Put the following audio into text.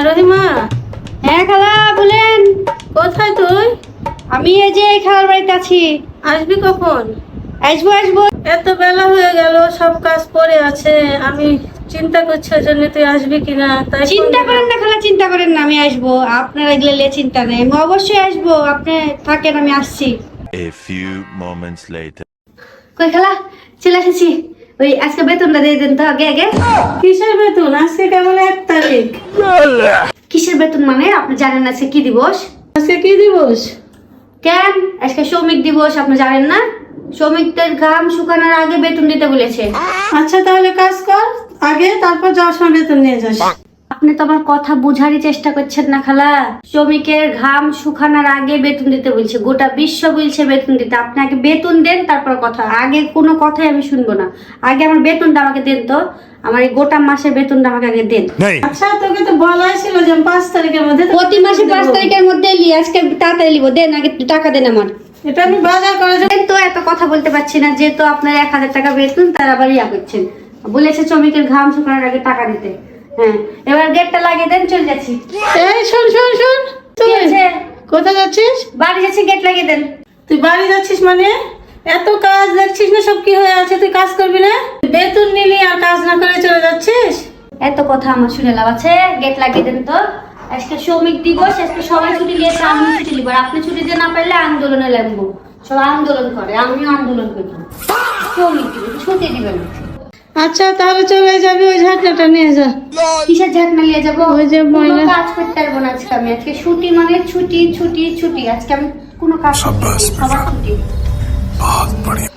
হ্যাঁ রহিমা। হ্যাঁ খালা বলেন। কোথায় তুই? আমি এই যে খালার বাড়িতে আছি। আসবি কখন? আসবো আসবো। এত বেলা হয়ে গেল, সব কাজ পড়ে আছে। আমি চিন্তা করছি ওই জন্য তুই আসবি কিনা, তাই চিন্তা করেন না খালা, চিন্তা করেন না, আমি আসবো। আপনার এগুলো নিয়ে চিন্তা নেই, আমি অবশ্যই আসবো। আপনি থাকেন, আমি আসছি। A few moments later. কই খালা, চলে এসেছি। ওই আজকে বেতনটা দিয়ে দেন তো আগে আগে। কিসের বেতন? আজকে কেবল 1 তারিখ। কিসের বেতন মানে? আপনি জানেন আজকে কি দিবস? আজকে কি দিবস? কেন, আজকে শ্রমিক দিবস, আপনি জানেন না? শ্রমিকদের ঘাম শুকানোর আগে বেতন দিতে বলেছে। আচ্ছা তাহলে কাজ কর আগে, তারপর যাওয়ার সময় বেতন নিয়ে যাস। আপনি তো আমার কথা বুঝারই চেষ্টা করছেন না খালা। শ্রমিকের ঘাম শুকানোর আগে বেতন দিতে বলছে, গোটা বিশ্ব বলছে বেতন দিতে। আপনি আগে বেতন দেন, তারপর কথা। আগে কোনো কথাই আমি শুনবো না। আগে আমার বেতনটা আমাকে দেন তো। আমার এই গোটা মাসের বেতনটা আমাকে আগে দেন। আচ্ছা তোকে তো বলাই ছিল যে 5 তারিখের মধ্যে প্রতি মাসে 5 তারিখের মধ্যে আজকে তাড়াতাড়ি লিব। দেন আগে টাকা দেন আমার। এটা আমি বাজার করে যাবো। তো এত কথা বলতে পারছি না, যেহেতু আপনার 1000 টাকা বেতন, তার আবার ইয়া করছেন। বলেছে শ্রমিকের ঘাম শুকানোর আগে টাকা দিতে। হ্যাঁ, এবার গেটটা লাগিয়ে দেন, চলে যাচ্ছি। এই শোন শোন শোন, তুই কি আছে? কোথায় যাচ্ছিস? বাড়ি যাচ্ছি, গেট লাগিয়ে দেন। তুই বাড়ি যাচ্ছিস মানে? এত কাজ দেখছিস না, সব কি হয়ে আছে? তুই কাজ করবি না? বেতন নিলি আর কাজ না করে চলে যাচ্ছিস? এত কথা আমার শুনে লাভ আছে? গেট লাগিয়ে দেন তো। আজকে শ্রমিক দিবস, আজকে সবাই ছুটি নিয়েছে, আমি ছুটি নিব। আর আপনি ছুটি দিয়ে না পারলে আন্দোলনে লাগবো। সবাই আন্দোলন করে, আমিও আন্দোলন করবো। শ্রমিক দিবস ছুটি দিবেন। আচ্ছা তাহলে চলে যাবি, ওই ঝাঁটনাটা নিয়ে যা। কিসের ঝাঁকনা নিয়ে যাবো? ওই যে কোনো ময়লা। কাজ করতে পারবো না আজকে আমি। আজকে ছুটি মানে ছুটি ছুটি ছুটি। আজকে আমি কোনো কাজ করতে পারবো না, সবার ছুটি। बहुत बढ़िया।